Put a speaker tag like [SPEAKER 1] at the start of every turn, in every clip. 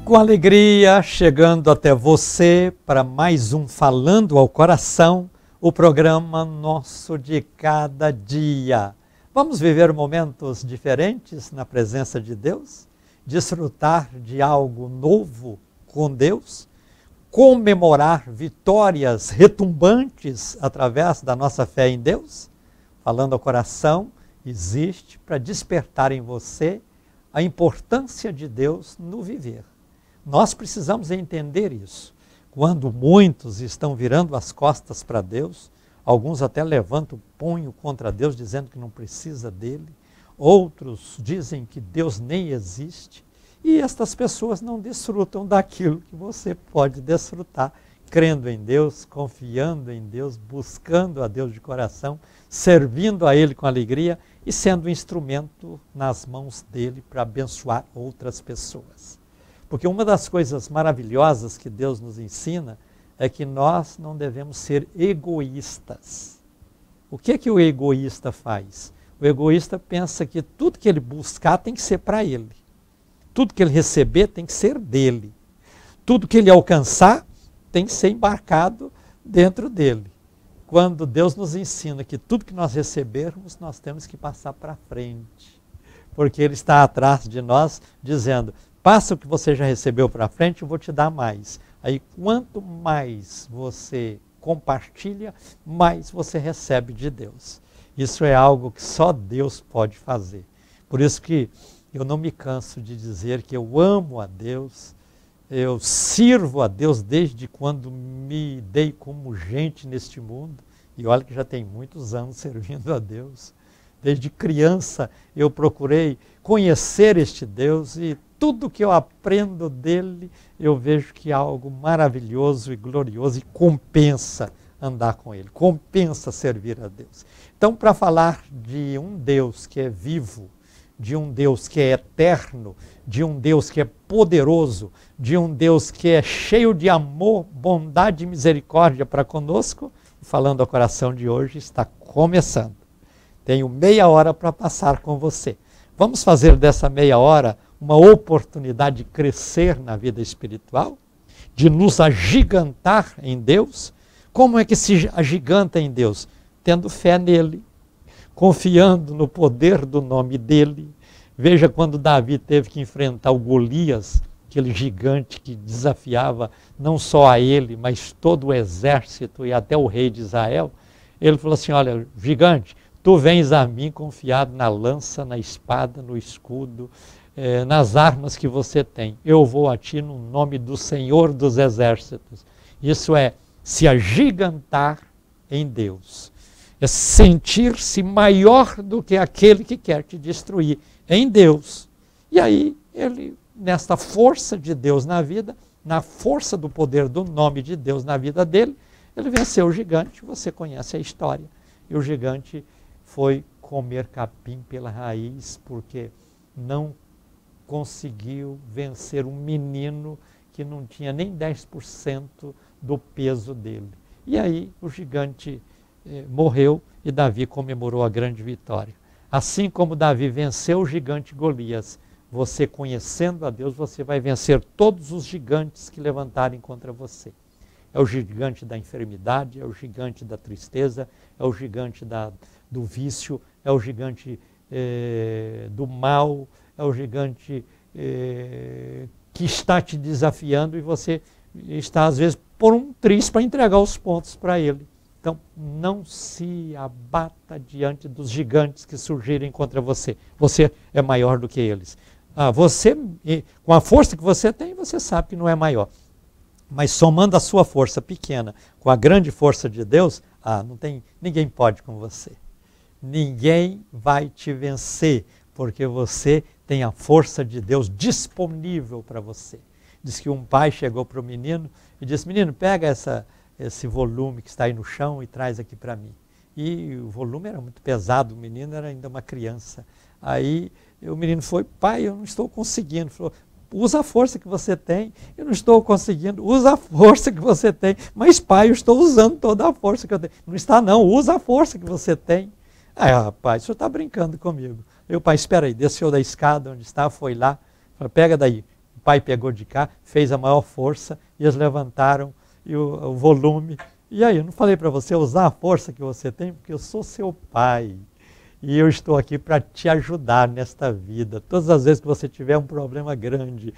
[SPEAKER 1] Com alegria, chegando até você para mais um Falando ao Coração, o programa nosso de cada dia. Vamos viver momentos diferentes na presença de Deus, desfrutar de algo novo com Deus, comemorar vitórias retumbantes através da nossa fé em Deus. Falando ao Coração existe para despertar em você a importância de Deus no viver. Nós precisamos entender isso. Quando muitos estão virando as costas para Deus, alguns até levantam o punho contra Deus, dizendo que não precisa dele. Outros dizem que Deus nem existe. E estas pessoas não desfrutam daquilo que você pode desfrutar, crendo em Deus, confiando em Deus, buscando a Deus de coração, servindo a Ele com alegria e sendo um instrumento nas mãos dele para abençoar outras pessoas. Porque uma das coisas maravilhosas que Deus nos ensina é que nós não devemos ser egoístas. O que o egoísta faz? O egoísta pensa que tudo que ele buscar tem que ser para ele. Tudo que ele receber tem que ser dele. Tudo que ele alcançar tem que ser embarcado dentro dele. Quando Deus nos ensina que tudo que nós recebermos, nós temos que passar para frente. Porque Ele está atrás de nós dizendo: passa o que você já recebeu para frente, eu vou te dar mais. Aí, quanto mais você compartilha, mais você recebe de Deus. Isso é algo que só Deus pode fazer. Por isso que eu não me canso de dizer que eu amo a Deus, eu sirvo a Deus desde quando me dei como gente neste mundo. E olha que já tem muitos anos servindo a Deus. Desde criança eu procurei conhecer este Deus e tudo que eu aprendo dele, eu vejo que é algo maravilhoso e glorioso e compensa andar com ele, compensa servir a Deus. Então, para falar de um Deus que é vivo, de um Deus que é eterno, de um Deus que é poderoso, de um Deus que é cheio de amor, bondade e misericórdia para conosco, Falando ao Coração de hoje está começando. Tenho meia hora para passar com você. Vamos fazer dessa meia hora uma oportunidade de crescer na vida espiritual, de nos agigantar em Deus. Como é que se agiganta em Deus? Tendo fé nele, confiando no poder do nome dele. Veja quando Davi teve que enfrentar o Golias, aquele gigante que desafiava não só a ele, mas todo o exército e até o rei de Israel. Ele falou assim: olha, gigante, tu vens a mim confiado na lança, na espada, no escudo, nas armas que você tem. Eu vou a ti no nome do Senhor dos Exércitos. Isso é se agigantar em Deus. É sentir-se maior do que aquele que quer te destruir em Deus. E aí, ele, nesta força de Deus na vida, na força do poder do nome de Deus na vida dele, ele venceu o gigante. Você conhece a história. E o gigante foi comer capim pela raiz, porque não conseguiu vencer um menino que não tinha nem 10% do peso dele. E aí o gigante morreu e Davi comemorou a grande vitória. Assim como Davi venceu o gigante Golias, você conhecendo a Deus, você vai vencer todos os gigantes que levantarem contra você. É o gigante da enfermidade, é o gigante da tristeza, é o gigante do vício, é o gigante do mal, é o gigante que está te desafiando e você está, às vezes, por um triz para entregar os pontos para ele. Então, não se abata diante dos gigantes que surgirem contra você. Você é maior do que eles. Você, com a força que você tem, você sabe que não é maior. Mas somando a sua força pequena com a grande força de Deus, ninguém pode com você. Ninguém vai te vencer, porque você tem a força de Deus disponível para você. Diz que um pai chegou para o menino e disse: menino, pega esse volume que está aí no chão e traz aqui para mim. E o volume era muito pesado, o menino era ainda uma criança. Aí E o menino foi, pai, eu não estou conseguindo. Falou, usa a força que você tem. Eu não estou conseguindo. Usa a força que você tem. Mas, pai, eu estou usando toda a força que eu tenho. Não está, não. Usa a força que você tem. Ah, rapaz, o senhor está brincando comigo. E o pai, espera aí, desceu da escada onde estava, foi lá. Falou, pega daí. O pai pegou de cá, fez a maior força e eles levantaram e o volume. E aí, eu não falei para você usar a força que você tem, porque eu sou seu pai. E eu estou aqui para te ajudar nesta vida. Todas as vezes que você tiver um problema grande,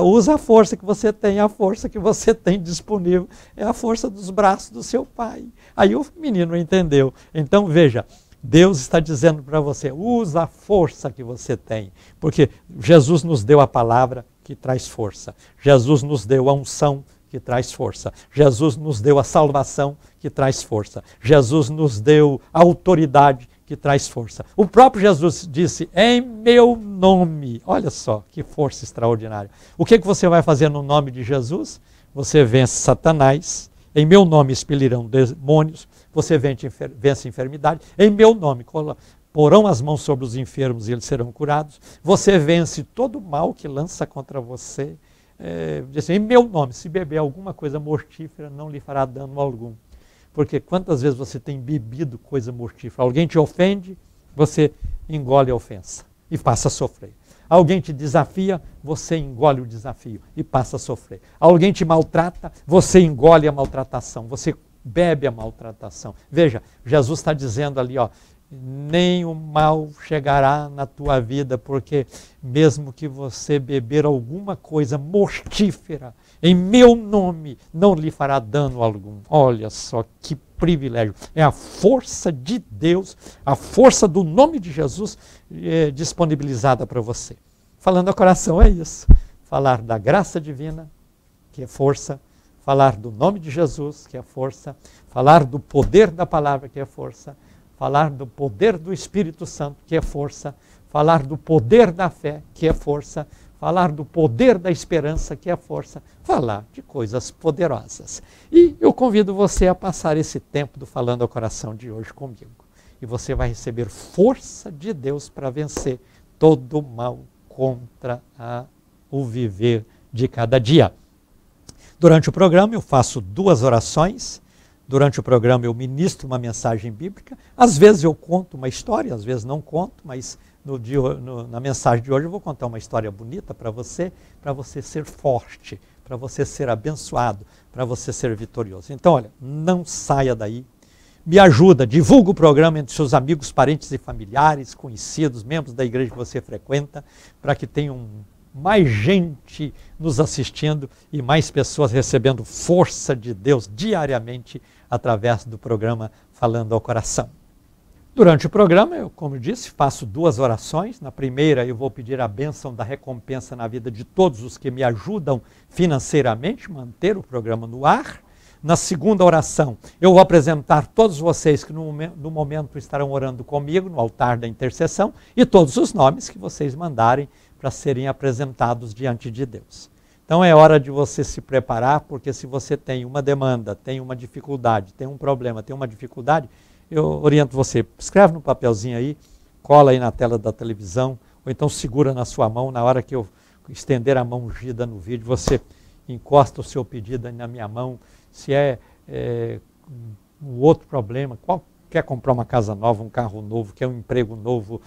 [SPEAKER 1] usa a força que você tem. A força que você tem disponível é a força dos braços do seu pai. Aí o menino entendeu. Então, veja, Deus está dizendo para você, usa a força que você tem. Porque Jesus nos deu a palavra que traz força. Jesus nos deu a unção que traz força. Jesus nos deu a salvação que traz força. Jesus nos deu a autoridade que traz força. O próprio Jesus disse, em meu nome. Olha só, que força extraordinária. O que você vai fazer no nome de Jesus? Você vence Satanás. Em meu nome expelirão demônios. Você vence enfermidade. Em meu nome porão as mãos sobre os enfermos e eles serão curados. Você vence todo o mal que lança contra você. Diz assim, em meu nome, se beber alguma coisa mortífera, não lhe fará dano algum. Porque quantas vezes você tem bebido coisa mortífera? Alguém te ofende, você engole a ofensa e passa a sofrer. Alguém te desafia, você engole o desafio e passa a sofrer. Alguém te maltrata, você engole a maltratação, você bebe a maltratação. Veja, Jesus está dizendo ali, ó, nem o mal chegará na tua vida, porque mesmo que você beber alguma coisa mortífera, em meu nome, não lhe fará dano algum. Olha só que privilégio. É a força de Deus, a força do nome de Jesus disponibilizada para você. Falando ao coração é isso. Falar da graça divina, que é força. Falar do nome de Jesus, que é força. Falar do poder da palavra, que é força. Falar do poder do Espírito Santo, que é força. Falar do poder da fé, que é força. Falar do poder da esperança, que é força. Falar de coisas poderosas. E eu convido você a passar esse tempo do Falando ao Coração de hoje comigo. E você vai receber força de Deus para vencer todo o mal contra o viver de cada dia. Durante o programa eu faço 2 orações. Durante o programa eu ministro uma mensagem bíblica. Às vezes eu conto uma história, às vezes não conto, mas na mensagem de hoje eu vou contar uma história bonita para você ser forte, para você ser abençoado, para você ser vitorioso. Então, olha, não saia daí. Me ajuda, divulga o programa entre seus amigos, parentes e familiares, conhecidos, membros da igreja que você frequenta, para que tenham mais gente nos assistindo e mais pessoas recebendo força de Deus diariamente através do programa Falando ao Coração. Durante o programa, eu, como eu disse, faço 2 orações. Na primeira, eu vou pedir a bênção da recompensa na vida de todos os que me ajudam financeiramente a manter o programa no ar. Na segunda oração, eu vou apresentar todos vocês que no momento estarão orando comigo no altar da intercessão e todos os nomes que vocês mandarem para serem apresentados diante de Deus. Então é hora de você se preparar, porque se você tem uma demanda, tem uma dificuldade, tem um problema, tem uma dificuldade, eu oriento você, escreve no papelzinho aí, cola aí na tela da televisão, ou então segura na sua mão, na hora que eu estender a mão ungida no vídeo, você encosta o seu pedido aí na minha mão. Se um outro problema, quer comprar uma casa nova, um carro novo, quer um emprego novo,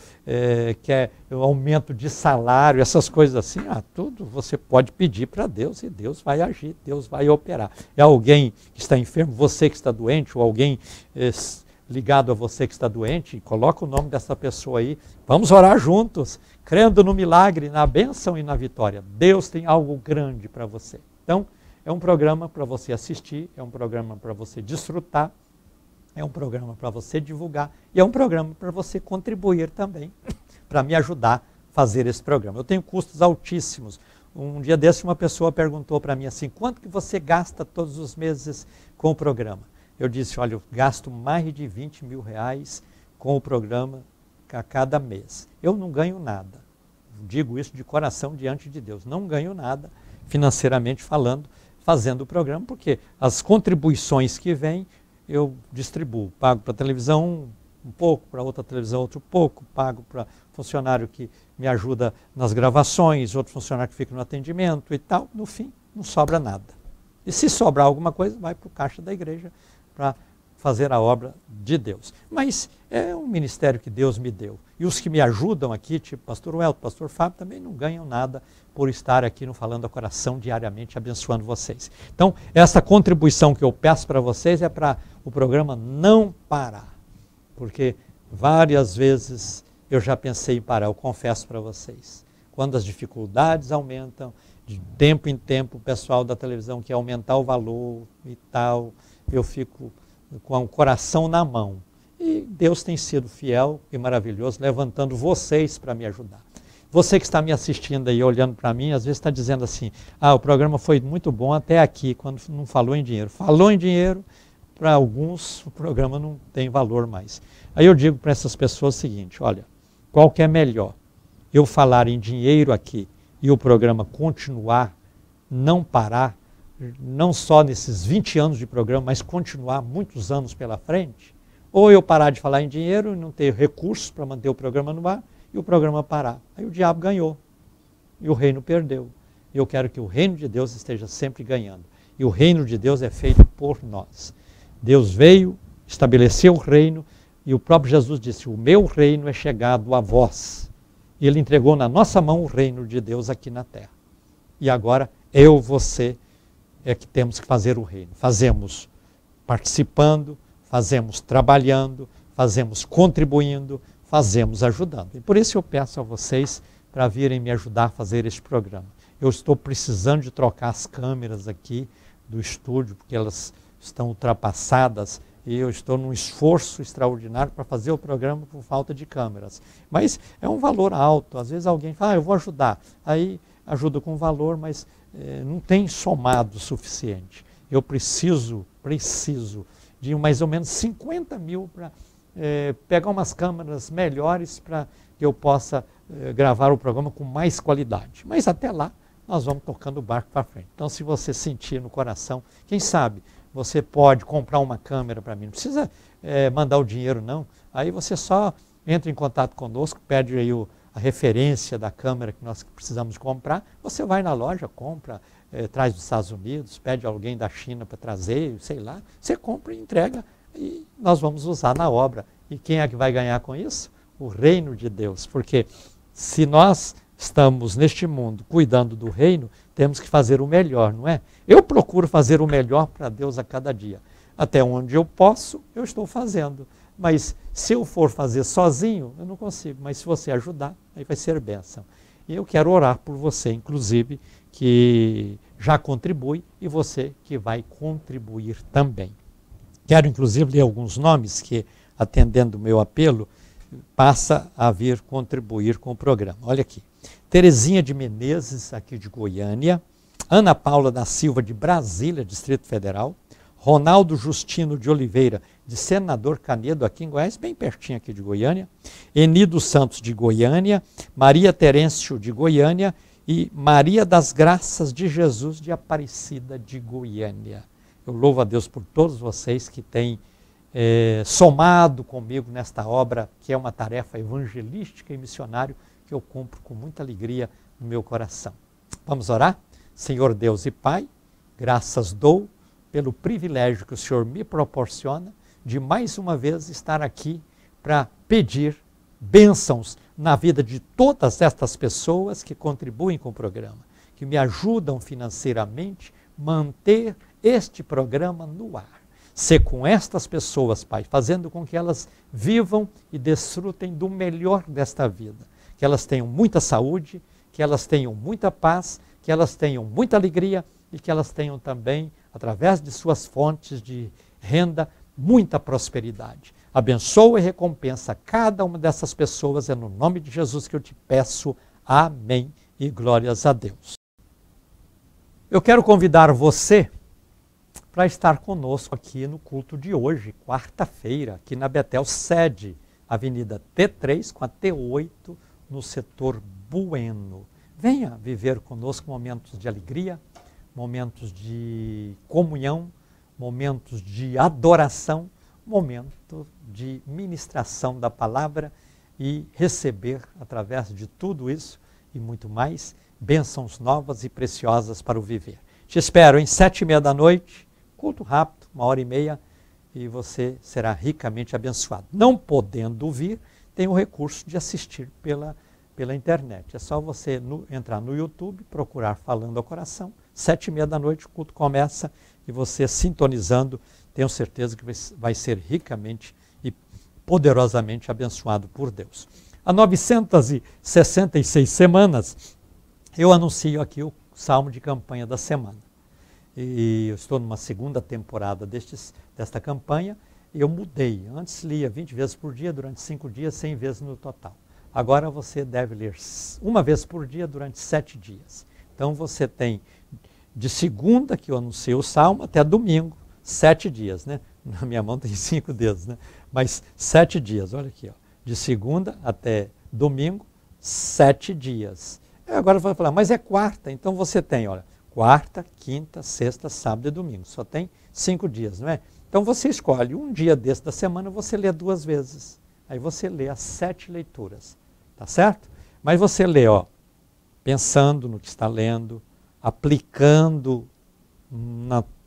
[SPEAKER 1] quer um aumento de salário, essas coisas assim, tudo você pode pedir para Deus e Deus vai agir, Deus vai operar. É alguém que está enfermo, você que está doente, ou alguém ligado a você que está doente, coloca o nome dessa pessoa aí, vamos orar juntos, crendo no milagre, na bênção e na vitória. Deus tem algo grande para você. Então, é um programa para você assistir, é um programa para você desfrutar, é um programa para você divulgar e é um programa para você contribuir também, para me ajudar a fazer esse programa. Eu tenho custos altíssimos. Um dia desse uma pessoa perguntou para mim assim, quanto que você gasta todos os meses com o programa? Eu disse, olha, eu gasto mais de 20 mil reais com o programa a cada mês. Eu não ganho nada. Digo isso de coração diante de Deus. Não ganho nada, financeiramente falando, fazendo o programa, porque as contribuições que vêm, eu distribuo. Pago para a televisão um pouco, para outra televisão outro pouco, pago para funcionário que me ajuda nas gravações, outro funcionário que fica no atendimento e tal. No fim, não sobra nada. E se sobrar alguma coisa, vai para o caixa da igreja para fazer a obra de Deus. Mas é um ministério que Deus me deu. E os que me ajudam aqui, tipo pastor Welto, pastor Fábio, também não ganham nada por estar aqui no Falando ao Coração diariamente, abençoando vocês. Então, essa contribuição que eu peço para vocês é para o programa não parar. Porque várias vezes eu já pensei em parar, eu confesso para vocês. Quando as dificuldades aumentam, de tempo em tempo, o pessoal da televisão quer aumentar o valor e tal, eu fico com o coração na mão. E Deus tem sido fiel e maravilhoso, levantando vocês para me ajudar. Você que está me assistindo aí, olhando para mim, às vezes está dizendo assim, o programa foi muito bom até aqui, quando não falou em dinheiro. Falou em dinheiro, para alguns o programa não tem valor mais. Aí eu digo para essas pessoas o seguinte, olha, qual que é melhor? Eu falar em dinheiro aqui e o programa continuar, não parar, não só nesses 20 anos de programa, mas continuar muitos anos pela frente? Ou eu parar de falar em dinheiro e não ter recursos para manter o programa no ar e o programa parar? Aí o diabo ganhou e o reino perdeu. E eu quero que o reino de Deus esteja sempre ganhando. E o reino de Deus é feito por nós. Deus veio, estabeleceu o reino e o próprio Jesus disse, o meu reino é chegado a vós. E ele entregou na nossa mão o reino de Deus aqui na terra. E agora eu, você, é que temos que fazer o reino. Fazemos participando, fazemos trabalhando, fazemos contribuindo, fazemos ajudando. E por isso eu peço a vocês para virem me ajudar a fazer este programa. Eu estou precisando de trocar as câmeras aqui do estúdio, porque elas estão ultrapassadas e eu estou num esforço extraordinário para fazer o programa por falta de câmeras. Mas é um valor alto. Às vezes alguém fala, eu vou ajudar. Aí ajuda com valor, mas não tem somado o suficiente. Eu preciso de mais ou menos 50 mil para pegar umas câmeras melhores para que eu possa gravar o programa com mais qualidade. Mas até lá, nós vamos tocando o barco para frente. Então, se você sentir no coração, quem sabe, você pode comprar uma câmera para mim. Não precisa mandar o dinheiro, não. Aí você só entra em contato conosco, pede aí a referência da câmera que nós precisamos comprar. Você vai na loja, compra, traz dos Estados Unidos, pede alguém da China para trazer, sei lá. Você compra e entrega e nós vamos usar na obra. E quem é que vai ganhar com isso? O reino de Deus. Porque se nós estamos neste mundo cuidando do reino, temos que fazer o melhor, não é? Eu procuro fazer o melhor para Deus a cada dia. Até onde eu posso, eu estou fazendo. Mas se eu for fazer sozinho, eu não consigo. Mas se você ajudar, aí vai ser bênção. E eu quero orar por você, inclusive, que já contribui e você que vai contribuir também. Quero, inclusive, ler alguns nomes que, atendendo o meu apelo, passa a vir contribuir com o programa. Olha aqui. Terezinha de Menezes, aqui de Goiânia. Ana Paula da Silva, de Brasília, Distrito Federal. Ronaldo Justino de Oliveira, de Senador Canedo, aqui em Goiás, bem pertinho aqui de Goiânia. Enido Santos, de Goiânia. Maria Terêncio, de Goiânia. E Maria das Graças de Jesus, de Aparecida, de Goiânia. Eu louvo a Deus por todos vocês que têm somado comigo nesta obra, que é uma tarefa evangelística e missionária, que eu cumpro com muita alegria no meu coração. Vamos orar? Senhor Deus e Pai, graças dou pelo privilégio que o Senhor me proporciona de mais uma vez estar aqui para pedir bênçãos na vida de todas estas pessoas que contribuem com o programa, que me ajudam financeiramente a manter este programa no ar. Ser com estas pessoas, Pai, fazendo com que elas vivam e desfrutem do melhor desta vida. Que elas tenham muita saúde, que elas tenham muita paz, que elas tenham muita alegria e que elas tenham também, através de suas fontes de renda, muita prosperidade. Abençoa e recompensa cada uma dessas pessoas, é no nome de Jesus que eu te peço. Amém e glórias a Deus. Eu quero convidar você para estar conosco aqui no culto de hoje, quarta-feira, aqui na Betel Sede, Avenida T3 com a T8, no setor Bueno. Venha viver conosco momentos de alegria, momentos de comunhão, momentos de adoração, momento de ministração da palavra e receber, através de tudo isso e muito mais, bênçãos novas e preciosas para o viver. Te espero em 7h30 da noite, culto rápido, 1h30, e você será ricamente abençoado. Não podendo vir, tem o recurso de assistir pela internet. É só você entrar no YouTube, procurar Falando ao Coração. 7h30 da noite o culto começa e você sintonizando, tenho certeza que vai ser ricamente e poderosamente abençoado por Deus. Há 966 semanas, eu anuncio aqui o Salmo de Campanha da Semana. E eu estou numa segunda temporada desta campanha e eu mudei. Antes lia 20 vezes por dia, durante 5 dias, 100 vezes no total. Agora você deve ler uma vez por dia durante 7 dias. Então você tem de segunda, que eu anunciei o Salmo, até domingo, 7 dias, né? Na minha mão tem 5 dedos, né? Mas 7 dias, olha aqui, ó. De segunda até domingo, 7 dias. Agora vai falar, mas é quarta, então você tem, olha, quarta, quinta, sexta, sábado e domingo. Só tem 5 dias, não é? Então você escolhe um dia desse da semana, você lê 2 vezes. Aí você lê as 7 leituras, tá certo? Mas você lê, ó, pensando no que está lendo, aplicando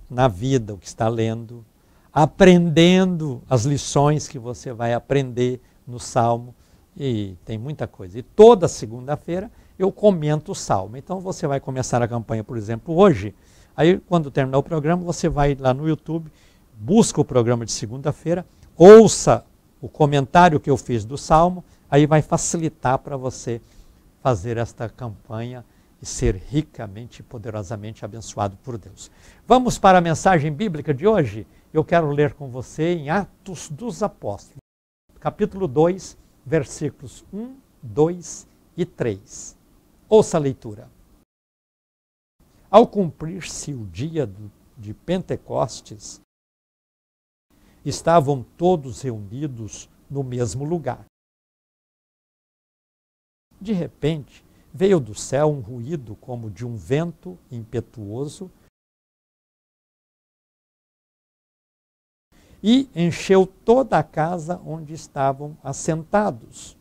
[SPEAKER 1] na vida o que está lendo, aprendendo as lições que você vai aprender no Salmo, e tem muita coisa. E toda segunda-feira eu comento o Salmo. Então você vai começar a campanha, por exemplo, hoje, aí quando terminar o programa, você vai lá no YouTube, busca o programa de segunda-feira, ouça o comentário que eu fiz do Salmo, aí vai facilitar para você fazer esta campanha e ser ricamente e poderosamente abençoado por Deus. Vamos para a mensagem bíblica de hoje? Eu quero ler com você em Atos dos Apóstolos, capítulo 2, versículos 1, 2 e 3. Ouça a leitura. Ao cumprir-se o dia de Pentecostes, estavam todos reunidos no mesmo lugar. De repente, veio do céu um ruído como de um vento impetuoso e encheu toda a casa onde estavam assentados.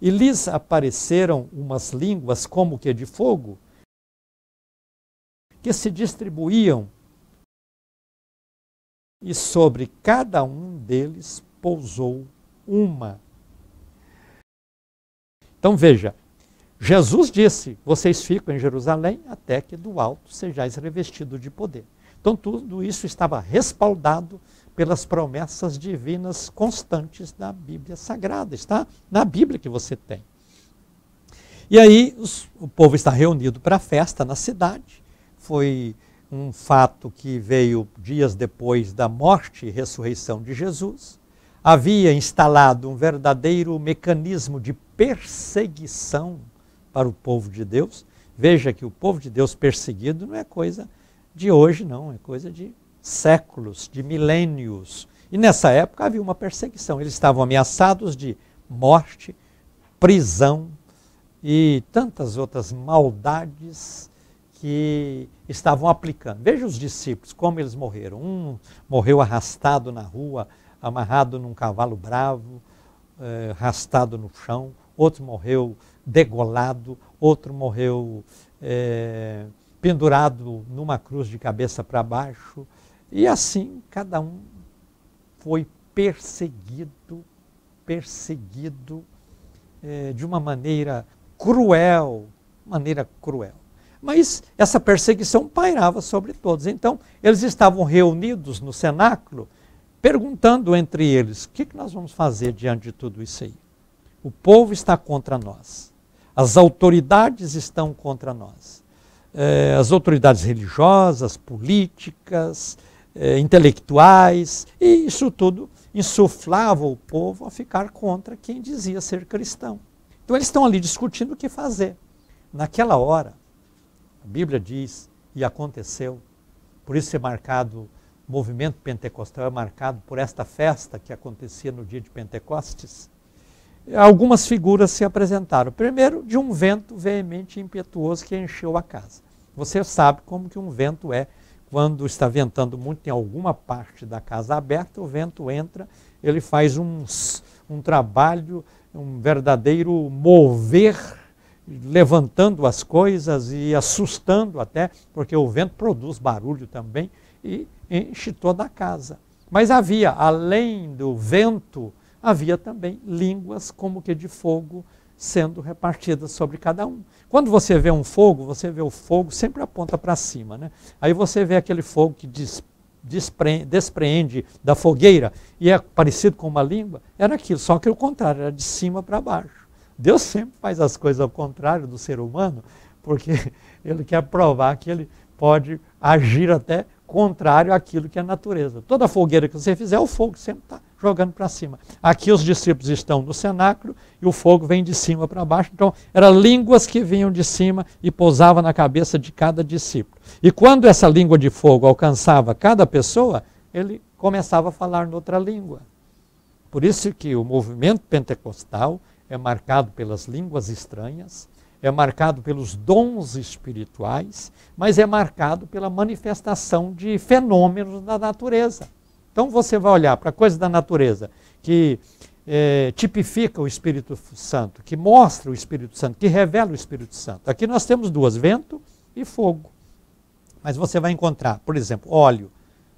[SPEAKER 1] E lhes apareceram umas línguas como que de fogo, que se distribuíam, e sobre cada um deles pousou uma. Então veja, Jesus disse, vocês ficam em Jerusalém até que do alto sejais revestidos de poder. Então tudo isso estava respaldado pelas promessas divinas constantes da Bíblia Sagrada. Está na Bíblia que você tem. E aí o povo está reunido para a festa na cidade. Foi um fato que veio dias depois da morte e ressurreição de Jesus. Havia instalado um verdadeiro mecanismo de perseguição para o povo de Deus. Veja que o povo de Deus perseguido não é coisa de hoje, não, é coisa de séculos, de milênios. E nessa época havia uma perseguição. Eles estavam ameaçados de morte, prisão e tantas outras maldades que estavam aplicando. Veja os discípulos, como eles morreram. Um morreu arrastado na rua, amarrado num cavalo bravo, arrastado no chão. Outro morreu degolado, outro morreu pendurado numa cruz de cabeça para baixo. E assim, cada um foi perseguido de uma maneira cruel, Mas essa perseguição pairava sobre todos. Então, eles estavam reunidos no cenáculo, perguntando entre eles, o que nós vamos fazer diante de tudo isso aí? O povo está contra nós. As autoridades estão contra nós. As autoridades religiosas, políticas, intelectuais, e isso tudo insuflava o povo a ficar contra quem dizia ser cristão. Então eles estão ali discutindo o que fazer. Naquela hora, a Bíblia diz, e aconteceu, por isso é marcado, o movimento pentecostal é marcado por esta festa que acontecia no dia de Pentecostes. Algumas figuras se apresentaram. Primeiro, de um vento veemente e impetuoso que encheu a casa. Você sabe como que um vento é quando está ventando muito, tem alguma parte da casa aberta, o vento entra, ele faz um trabalho, um verdadeiro mover, levantando as coisas e assustando até, porque o vento produz barulho também e enche toda a casa. Mas havia, além do vento, havia também línguas como que de fogo sendo repartidas sobre cada um. Quando você vê um fogo, você vê o fogo sempre aponta para cima, né? Aí você vê aquele fogo que despreende da fogueira e é parecido com uma língua, era aquilo, só que o contrário, era de cima para baixo. Deus sempre faz as coisas ao contrário do ser humano, porque ele quer provar que ele pode agir até contrário àquilo que é a natureza. Toda fogueira que você fizer, o fogo sempre está jogando para cima. Aqui os discípulos estão no cenáculo e o fogo vem de cima para baixo. Então, eram línguas que vinham de cima e pousavam na cabeça de cada discípulo. E quando essa língua de fogo alcançava cada pessoa, ele começava a falar noutra língua. Por isso que o movimento pentecostal é marcado pelas línguas estranhas, é marcado pelos dons espirituais, mas é marcado pela manifestação de fenômenos da natureza. Então você vai olhar para a coisa da natureza que tipifica o Espírito Santo, que mostra o Espírito Santo, que revela o Espírito Santo. Aqui nós temos duas, vento e fogo. Mas você vai encontrar, por exemplo, óleo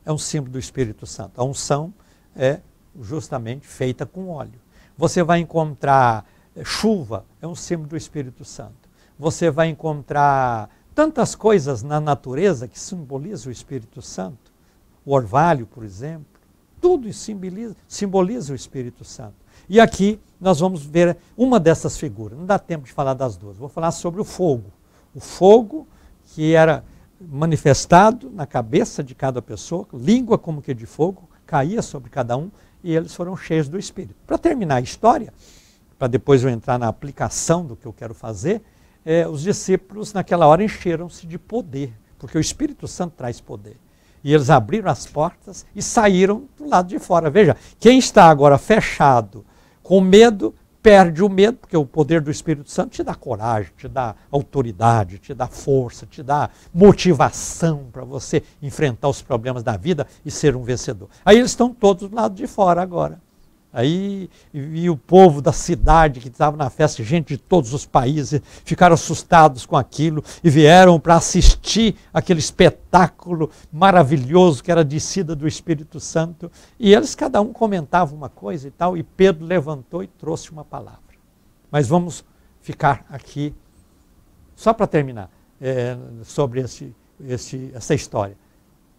[SPEAKER 1] é um símbolo do Espírito Santo. A unção é justamente feita com óleo. Você vai encontrar chuva, é um símbolo do Espírito Santo. Você vai encontrar tantas coisas na natureza que simbolizam o Espírito Santo. O orvalho, por exemplo, tudo simboliza o Espírito Santo. E aqui nós vamos ver uma dessas figuras. Não dá tempo de falar das duas. Vou falar sobre o fogo. O fogo que era manifestado na cabeça de cada pessoa, língua como que de fogo, caía sobre cada um e eles foram cheios do Espírito. Para terminar a história, para depois eu entrar na aplicação do que eu quero fazer, os discípulos naquela hora encheram-se de poder, porque o Espírito Santo traz poder. E eles abriram as portas e saíram do lado de fora. Veja, quem está agora fechado, com medo, perde o medo, porque o poder do Espírito Santo te dá coragem, te dá autoridade, te dá força, te dá motivação para você enfrentar os problemas da vida e ser um vencedor. Aí eles estão todos do lado de fora agora. Aí e o povo da cidade que estava na festa, gente de todos os países, ficaram assustados com aquilo e vieram para assistir aquele espetáculo maravilhoso que era a descida do Espírito Santo. E eles, cada um comentava uma coisa e tal, e Pedro levantou e trouxe uma palavra. Mas vamos ficar aqui, só para terminar, sobre essa história.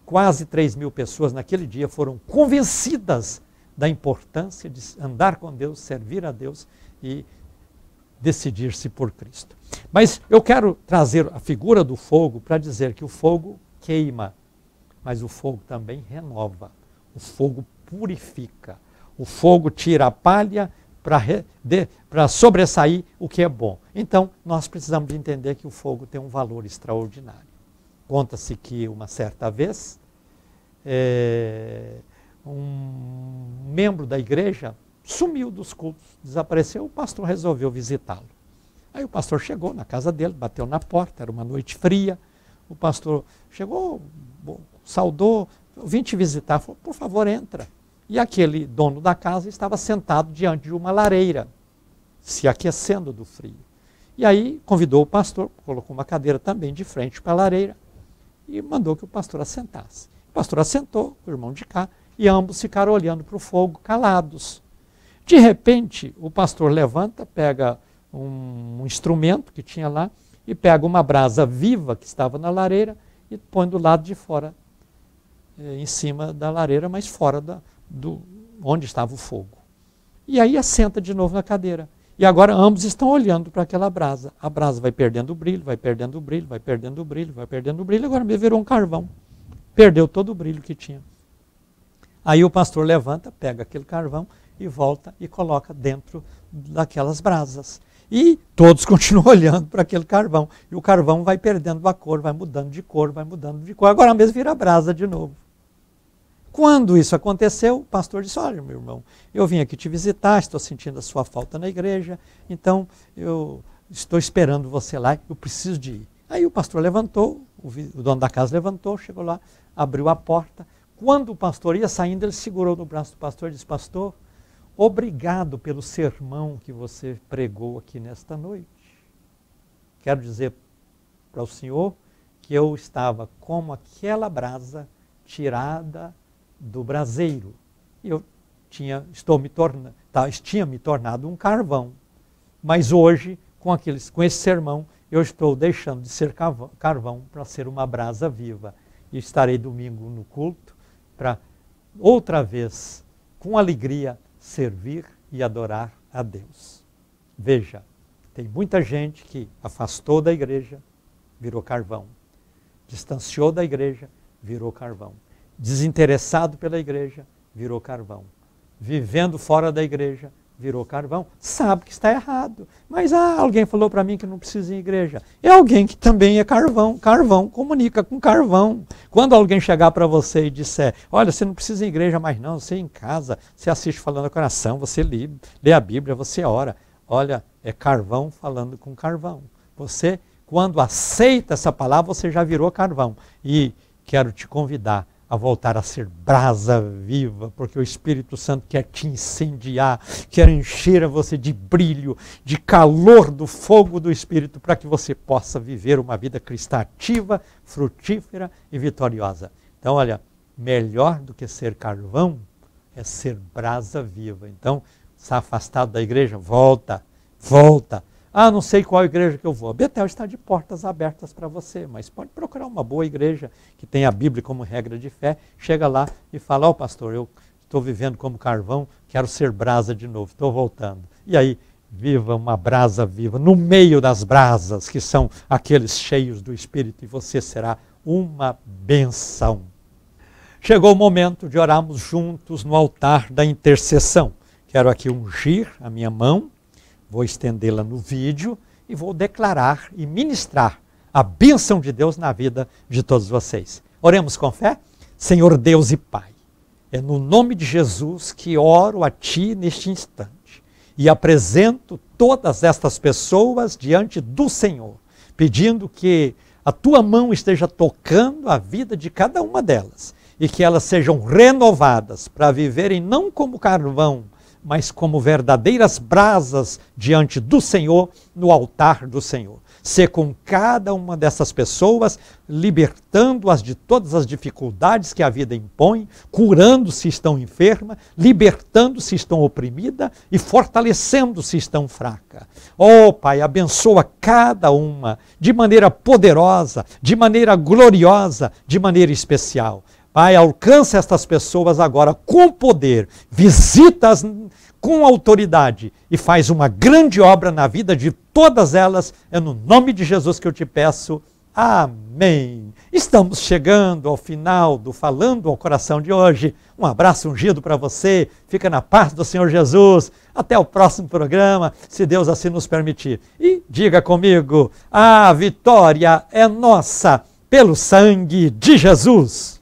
[SPEAKER 1] Quase 3.000 pessoas naquele dia foram convencidas da importância de andar com Deus, servir a Deus e decidir-se por Cristo. Mas eu quero trazer a figura do fogo para dizer que o fogo queima, mas o fogo também renova, o fogo purifica, o fogo tira a palha para sobressair o que é bom. Então, nós precisamos de entender que o fogo tem um valor extraordinário. Conta-se que uma certa vez, um membro da igreja sumiu dos cultos, desapareceu, o pastor resolveu visitá-lo. Aí o pastor chegou na casa dele, bateu na porta, era uma noite fria, o pastor chegou, saudou, vim te visitar, falou, por favor, entra. E aquele dono da casa estava sentado diante de uma lareira, se aquecendo do frio. E aí convidou o pastor, colocou uma cadeira também de frente para a lareira e mandou que o pastor assentasse. O pastor assentou, o irmão de cá, e ambos ficaram olhando para o fogo calados. De repente, o pastor levanta, pega um instrumento que tinha lá e pega uma brasa viva que estava na lareira e põe do lado de fora, em cima da lareira, mas fora onde estava o fogo. E aí assenta de novo na cadeira. E agora ambos estão olhando para aquela brasa. A brasa vai perdendo o brilho, vai perdendo o brilho, vai perdendo o brilho, vai perdendo o brilho, agora me virou um carvão. Perdeu todo o brilho que tinha. Aí o pastor levanta, pega aquele carvão e volta e coloca dentro daquelas brasas. E todos continuam olhando para aquele carvão. E o carvão vai perdendo a cor, vai mudando de cor, vai mudando de cor. Agora mesmo vira brasa de novo. Quando isso aconteceu, o pastor disse, olha, meu irmão, eu vim aqui te visitar, estou sentindo a sua falta na igreja, então eu estou esperando você lá, eu preciso de ir. Aí o pastor levantou, o dono da casa levantou, chegou lá, abriu a porta. Quando o pastor ia saindo, ele segurou no braço do pastor e disse: pastor, obrigado pelo sermão que você pregou aqui nesta noite. Quero dizer para o senhor que eu estava como aquela brasa tirada do braseiro. E eu tinha me tornado um carvão. Mas hoje, com esse sermão, eu estou deixando de ser carvão para ser uma brasa viva. E estarei domingo no culto para outra vez, com alegria, servir e adorar a Deus. Veja, tem muita gente que afastou da igreja, virou carvão. Distanciou da igreja, virou carvão. Desinteressado pela igreja, virou carvão. Vivendo fora da igreja, virou carvão. Sabe que está errado. Mas alguém falou para mim que não precisa ir em igreja. É alguém que também é carvão. Carvão comunica com carvão. Quando alguém chegar para você e disser: olha, você não precisa ir em igreja mais não, você em casa, você assiste Falando ao Coração, você lê a Bíblia, você ora. Olha, é carvão falando com carvão. Você, quando aceita essa palavra, você já virou carvão. E quero te convidar a voltar a ser brasa viva, porque o Espírito Santo quer te incendiar, quer encher você de brilho, de calor do fogo do Espírito, para que você possa viver uma vida cristã ativa, frutífera e vitoriosa. Então, olha, melhor do que ser carvão é ser brasa viva. Então, está afastado da igreja? Volta. Não sei qual igreja que eu vou. Betel está de portas abertas para você, mas pode procurar uma boa igreja que tem a Bíblia como regra de fé. Chega lá e fala: pastor, eu estou vivendo como carvão, quero ser brasa de novo, estou voltando. E aí, viva uma brasa viva, no meio das brasas, que são aqueles cheios do Espírito, e você será uma benção. Chegou o momento de orarmos juntos no altar da intercessão. Quero aqui ungir a minha mão. Vou estendê-la no vídeo e vou declarar e ministrar a bênção de Deus na vida de todos vocês. Oremos com fé? Senhor Deus e Pai, é no nome de Jesus que oro a Ti neste instante e apresento todas estas pessoas diante do Senhor, pedindo que a Tua mão esteja tocando a vida de cada uma delas e que elas sejam renovadas para viverem não como carvão, mas como verdadeiras brasas diante do Senhor, no altar do Senhor. Ser com cada uma dessas pessoas, libertando-as de todas as dificuldades que a vida impõe, curando se estão enfermas, libertando se estão oprimidas e fortalecendo se estão fracas. Oh, Pai, abençoa cada uma de maneira poderosa, de maneira gloriosa, de maneira especial. Pai, alcança estas pessoas agora com poder, visita-as com autoridade e faz uma grande obra na vida de todas elas. É no nome de Jesus que eu te peço. Amém. Estamos chegando ao final do Falando ao Coração de hoje. Um abraço ungido para você. Fica na paz do Senhor Jesus. Até o próximo programa, se Deus assim nos permitir. E diga comigo: a vitória é nossa pelo sangue de Jesus.